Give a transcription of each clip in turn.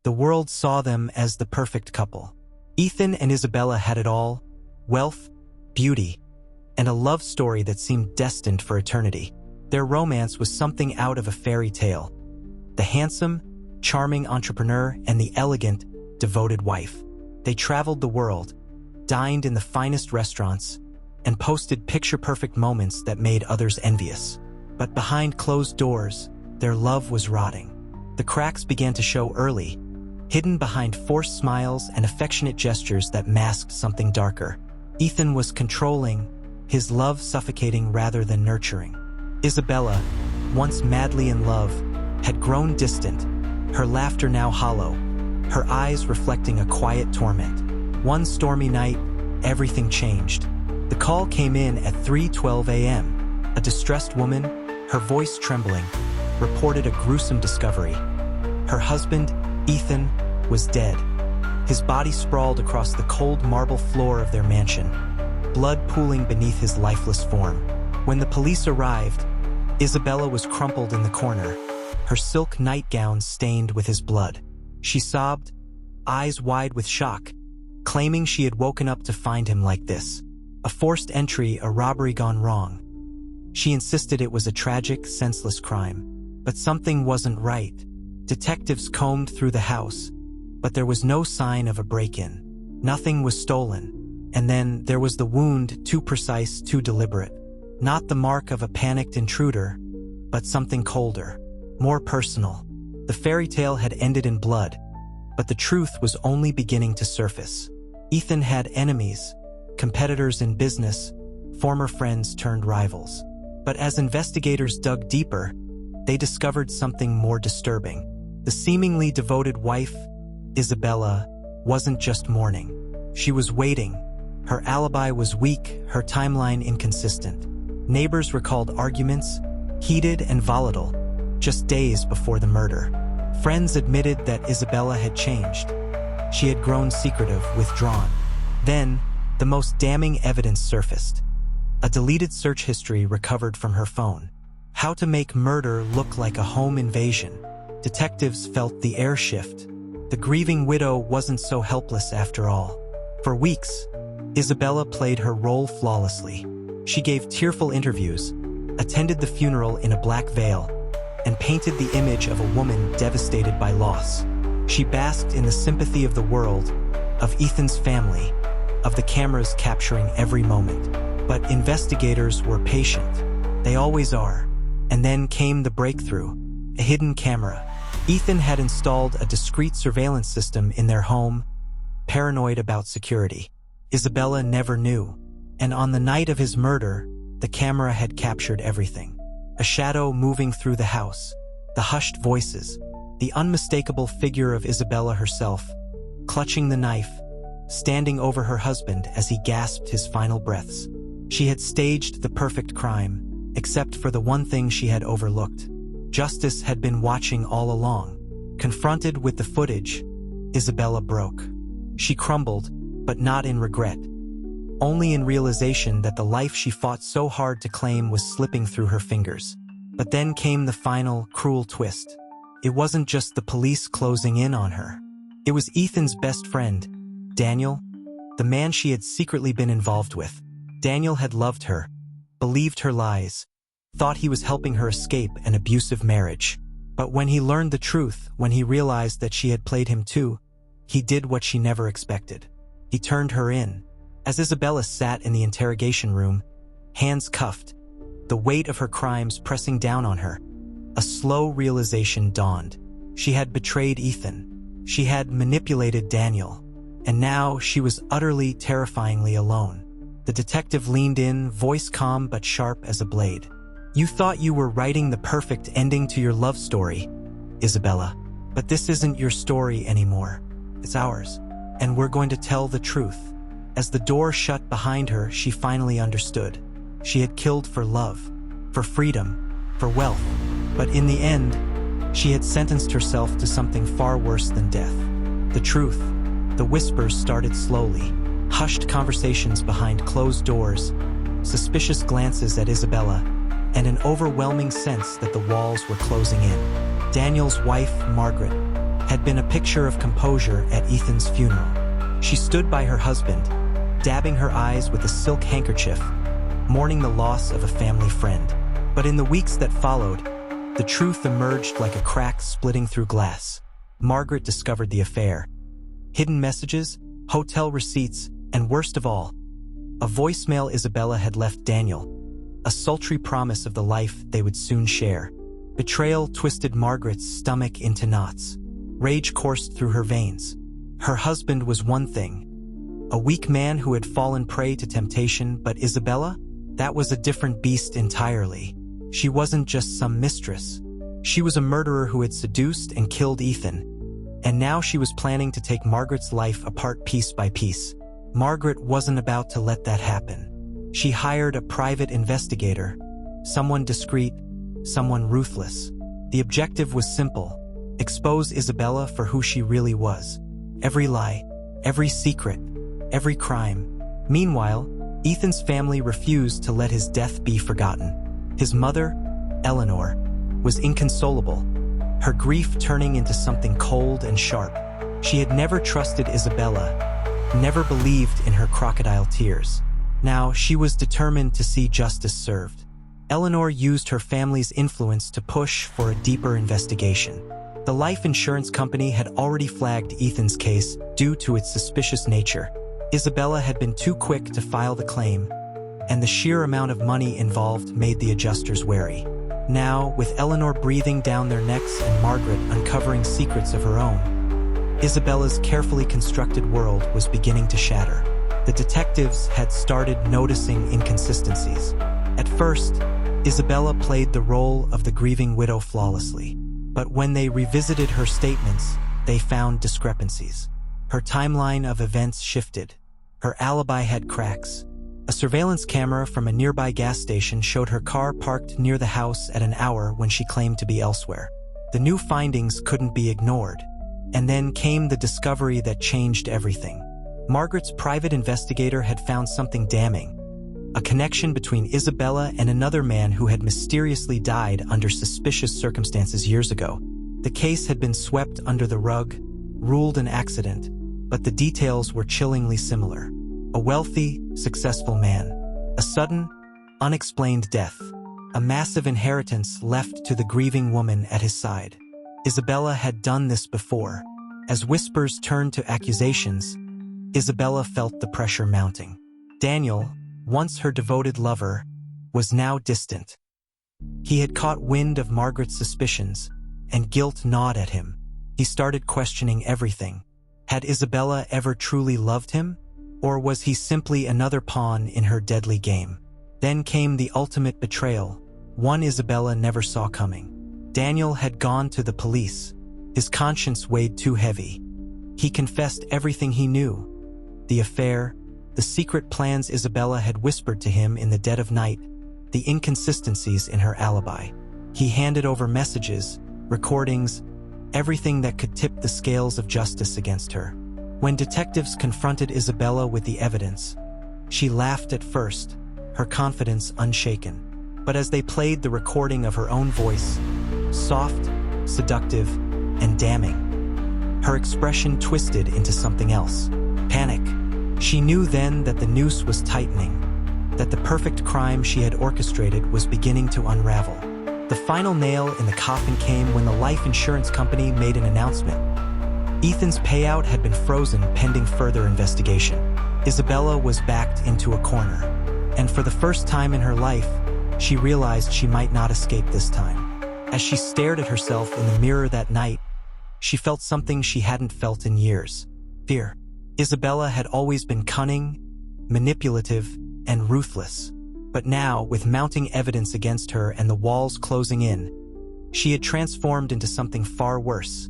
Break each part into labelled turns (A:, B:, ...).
A: The world saw them as the perfect couple. Ethan and Isabella had it all: wealth, beauty, and a love story that seemed destined for eternity. Their romance was something out of a fairy tale. The handsome, charming entrepreneur and the elegant, devoted wife. They traveled the world, dined in the finest restaurants, and posted picture-perfect moments that made others envious. But behind closed doors, their love was rotting. The cracks began to show early, hidden behind forced smiles and affectionate gestures that masked something darker. Ethan was controlling, his love suffocating rather than nurturing. Isabella, once madly in love, had grown distant, her laughter now hollow, her eyes reflecting a quiet torment. One stormy night, everything changed. The call came in at 3:12 a.m. A distressed woman, her voice trembling, reported a gruesome discovery. Her husband, Ethan, was dead. His body sprawled across the cold marble floor of their mansion, blood pooling beneath his lifeless form. When the police arrived, Isabella was crumpled in the corner, her silk nightgown stained with his blood. She sobbed, eyes wide with shock, claiming she had woken up to find him like this. A forced entry, a robbery gone wrong. She insisted it was a tragic, senseless crime. But something wasn't right. Detectives combed through the house, but there was no sign of a break-in. Nothing was stolen. And then there was the wound, too precise, too deliberate. Not the mark of a panicked intruder, but something colder, more personal. The fairy tale had ended in blood, but the truth was only beginning to surface. Ethan had enemies, competitors in business, former friends turned rivals. But as investigators dug deeper, they discovered something more disturbing. The seemingly devoted wife, Isabella, wasn't just mourning. She was waiting. Her alibi was weak, her timeline inconsistent. Neighbors recalled arguments, heated and volatile, just days before the murder. Friends admitted that Isabella had changed. She had grown secretive, withdrawn. Then, the most damning evidence surfaced. A deleted search history recovered from her phone. How to make murder look like a home invasion. Detectives felt the air shift. The grieving widow wasn't so helpless after all. For weeks, Isabella played her role flawlessly. She gave tearful interviews, attended the funeral in a black veil, and painted the image of a woman devastated by loss. She basked in the sympathy of the world, of Ethan's family, of the cameras capturing every moment. But investigators were patient. They always are. And then came the breakthrough, a hidden camera. Ethan had installed a discreet surveillance system in their home, paranoid about security. Isabella never knew. And on the night of his murder, the camera had captured everything. A shadow moving through the house, the hushed voices, the unmistakable figure of Isabella herself, clutching the knife, standing over her husband as he gasped his final breaths. She had staged the perfect crime, except for the one thing she had overlooked. Justice had been watching all along. Confronted with the footage, Isabella broke. She crumbled, but not in regret. Only in realization that the life she fought so hard to claim was slipping through her fingers. But then came the final, cruel twist. It wasn't just the police closing in on her. It was Ethan's best friend, Daniel, the man she had secretly been involved with. Daniel had loved her, believed her lies, thought he was helping her escape an abusive marriage. But when he learned the truth, when he realized that she had played him too, he did what she never expected. He turned her in. As Isabella sat in the interrogation room, hands cuffed, the weight of her crimes pressing down on her, a slow realization dawned. She had betrayed Ethan. She had manipulated Daniel. And now she was utterly, terrifyingly alone. The detective leaned in, voice calm but sharp as a blade. "You thought you were writing the perfect ending to your love story, Isabella. But this isn't your story anymore. It's ours. And we're going to tell the truth." As the door shut behind her, she finally understood. She had killed for love, for freedom, for wealth. But in the end, she had sentenced herself to something far worse than death. The truth, the whispers started slowly. Hushed conversations behind closed doors, suspicious glances at Isabella, and an overwhelming sense that the walls were closing in. Daniel's wife, Margaret, had been a picture of composure at Ethan's funeral. She stood by her husband, dabbing her eyes with a silk handkerchief, mourning the loss of a family friend. But in the weeks that followed, the truth emerged like a crack splitting through glass. Margaret discovered the affair. Hidden messages, hotel receipts, and worst of all, a voicemail Isabella had left Daniel, a sultry promise of the life they would soon share. Betrayal twisted Margaret's stomach into knots. Rage coursed through her veins. Her husband was one thing, a weak man who had fallen prey to temptation, but Isabella? That was a different beast entirely. She wasn't just some mistress. She was a murderer who had seduced and killed Ethan. And now she was planning to take Margaret's life apart piece by piece. Margaret wasn't about to let that happen. She hired a private investigator, someone discreet, someone ruthless. The objective was simple: expose Isabella for who she really was. Every lie, every secret, every crime. Meanwhile, Ethan's family refused to let his death be forgotten. His mother, Eleanor, was inconsolable, her grief turning into something cold and sharp. She had never trusted Isabella, never believed in her crocodile tears. Now she was determined to see justice served. Eleanor used her family's influence to push for a deeper investigation. The life insurance company had already flagged Ethan's case due to its suspicious nature. Isabella had been too quick to file the claim, and the sheer amount of money involved made the adjusters wary. Now, with Eleanor breathing down their necks and Margaret uncovering secrets of her own, Isabella's carefully constructed world was beginning to shatter. The detectives had started noticing inconsistencies. At first, Isabella played the role of the grieving widow flawlessly. But when they revisited her statements, they found discrepancies. Her timeline of events shifted. Her alibi had cracks. A surveillance camera from a nearby gas station showed her car parked near the house at an hour when she claimed to be elsewhere. The new findings couldn't be ignored. And then came the discovery that changed everything. Margaret's private investigator had found something damning: a connection between Isabella and another man who had mysteriously died under suspicious circumstances years ago. The case had been swept under the rug, ruled an accident, but the details were chillingly similar. A wealthy, successful man. A sudden, unexplained death. A massive inheritance left to the grieving woman at his side. Isabella had done this before. As whispers turned to accusations, Isabella felt the pressure mounting. Daniel, once her devoted lover, was now distant. He had caught wind of Margaret's suspicions, and guilt gnawed at him. He started questioning everything. Had Isabella ever truly loved him? Or was he simply another pawn in her deadly game? Then came the ultimate betrayal, one Isabella never saw coming. Daniel had gone to the police. His conscience weighed too heavy. He confessed everything he knew. The affair, the secret plans Isabella had whispered to him in the dead of night, the inconsistencies in her alibi. He handed over messages, recordings, everything that could tip the scales of justice against her. When detectives confronted Isabella with the evidence, she laughed at first, her confidence unshaken. But as they played the recording of her own voice, soft, seductive, and damning, her expression twisted into something else: panic. She knew then that the noose was tightening, that the perfect crime she had orchestrated was beginning to unravel. The final nail in the coffin came when the life insurance company made an announcement. Ethan's payout had been frozen pending further investigation. Isabella was backed into a corner, and for the first time in her life, she realized she might not escape this time. As she stared at herself in the mirror that night, she felt something she hadn't felt in years: fear. Isabella had always been cunning, manipulative, and ruthless. But now, with mounting evidence against her and the walls closing in, she had transformed into something far worse: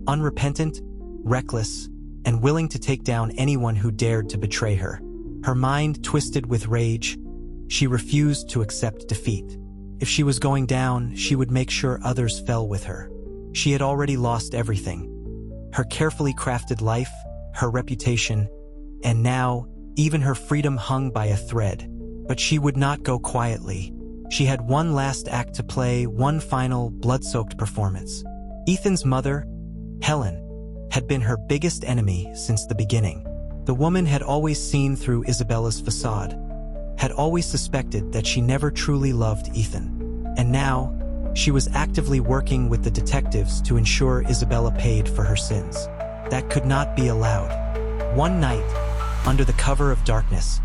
A: unrepentant, reckless, and willing to take down anyone who dared to betray her. Her mind twisted with rage, she refused to accept defeat. If she was going down, she would make sure others fell with her. She had already lost everything: her carefully crafted life, her reputation, and now, even her freedom hung by a thread. But she would not go quietly. She had one last act to play, one final, blood-soaked performance. Ethan's mother, Helen, had been her biggest enemy since the beginning. The woman had always seen through Isabella's facade, had always suspected that she never truly loved Ethan. And now, she was actively working with the detectives to ensure Isabella paid for her sins. That could not be allowed. One night, under the cover of darkness,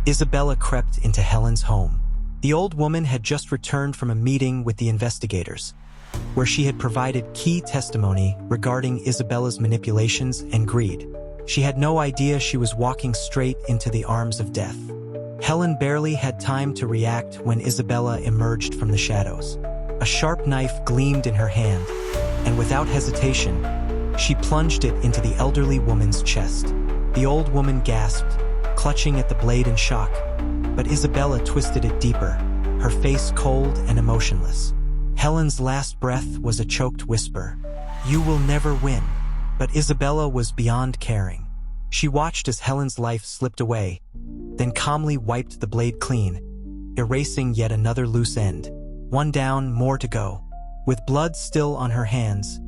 A: Isabella crept into Helen's home. The old woman had just returned from a meeting with the investigators, where she had provided key testimony regarding Isabella's manipulations and greed. She had no idea she was walking straight into the arms of death. Helen barely had time to react when Isabella emerged from the shadows. A sharp knife gleamed in her hand, and without hesitation, she plunged it into the elderly woman's chest. The old woman gasped, clutching at the blade in shock, but Isabella twisted it deeper, her face cold and emotionless. Helen's last breath was a choked whisper. "You will never win." But Isabella was beyond caring. She watched as Helen's life slipped away, then calmly wiped the blade clean, erasing yet another loose end. One down, more to go. With blood still on her hands,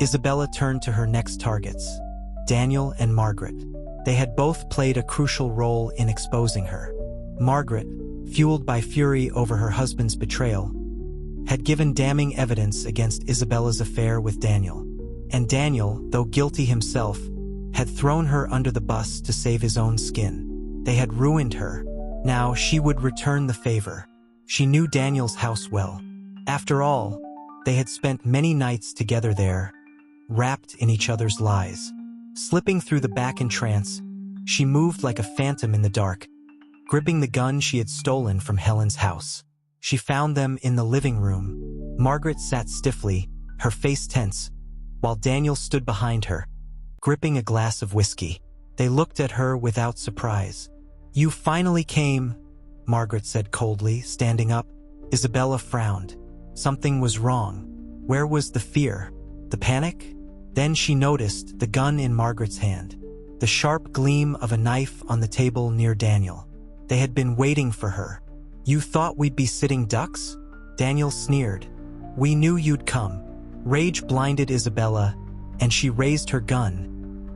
A: Isabella turned to her next targets, Daniel and Margaret. They had both played a crucial role in exposing her. Margaret, fueled by fury over her husband's betrayal, had given damning evidence against Isabella's affair with Daniel. And Daniel, though guilty himself, had thrown her under the bus to save his own skin. They had ruined her. Now she would return the favor. She knew Daniel's house well. After all, they had spent many nights together there, wrapped in each other's lies. Slipping through the back entrance, she moved like a phantom in the dark, gripping the gun she had stolen from Helen's house. She found them in the living room. Margaret sat stiffly, her face tense, while Daniel stood behind her, gripping a glass of whiskey. They looked at her without surprise. "You finally came," Margaret said coldly, standing up. Isabella frowned. Something was wrong. Where was the fear? The panic? Then she noticed the gun in Margaret's hand, the sharp gleam of a knife on the table near Daniel. They had been waiting for her. "You thought we'd be sitting ducks?" Daniel sneered. "We knew you'd come." Rage blinded Isabella, and she raised her gun,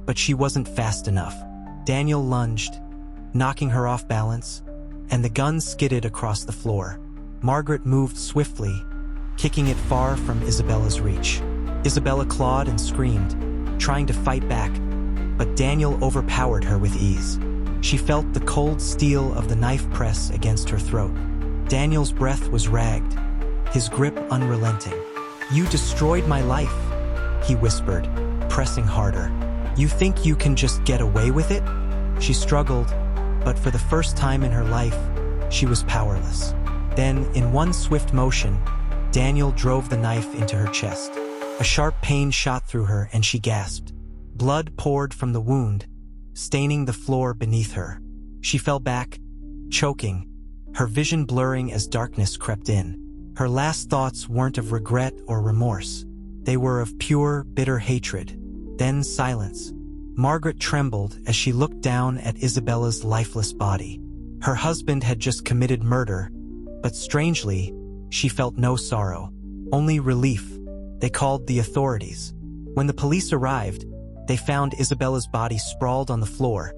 A: but she wasn't fast enough. Daniel lunged, knocking her off balance, and the gun skidded across the floor. Margaret moved swiftly, kicking it far from Isabella's reach. Isabella clawed and screamed, trying to fight back, but Daniel overpowered her with ease. She felt the cold steel of the knife press against her throat. Daniel's breath was ragged, his grip unrelenting. "You destroyed my life," he whispered, pressing harder. "You think you can just get away with it?" She struggled, but for the first time in her life, she was powerless. Then, in one swift motion, Daniel drove the knife into her chest. A sharp pain shot through her and she gasped. Blood poured from the wound, staining the floor beneath her. She fell back, choking, her vision blurring as darkness crept in. Her last thoughts weren't of regret or remorse. They were of pure, bitter hatred. Then silence. Margaret trembled as she looked down at Isabella's lifeless body. Her husband had just committed murder, but strangely, she felt no sorrow, only relief. They called the authorities. When the police arrived, they found Isabella's body sprawled on the floor,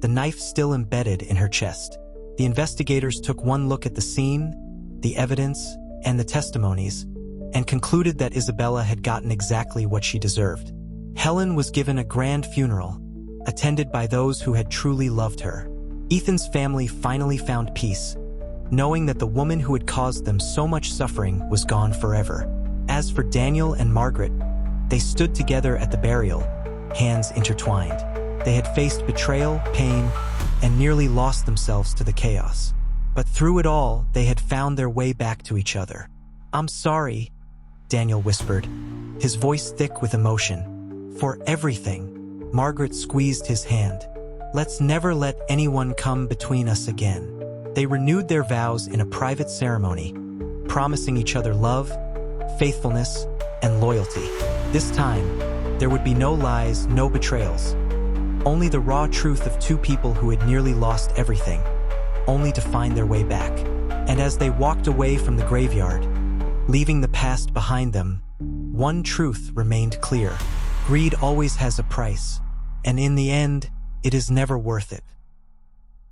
A: the knife still embedded in her chest. The investigators took one look at the scene, the evidence, and the testimonies, and concluded that Isabella had gotten exactly what she deserved. Helen was given a grand funeral, attended by those who had truly loved her. Ethan's family finally found peace, knowing that the woman who had caused them so much suffering was gone forever. As for Daniel and Margaret, they stood together at the burial, hands intertwined. They had faced betrayal, pain, and nearly lost themselves to the chaos. But through it all, they had found their way back to each other. "I'm sorry," Daniel whispered, his voice thick with emotion. "For everything." Margaret squeezed his hand. "Let's never let anyone come between us again." They renewed their vows in a private ceremony, promising each other love, faithfulness, and loyalty. This time, there would be no lies, no betrayals. Only the raw truth of two people who had nearly lost everything, only to find their way back. And as they walked away from the graveyard, leaving the past behind them, one truth remained clear. Greed always has a price, and in the end, it is never worth it.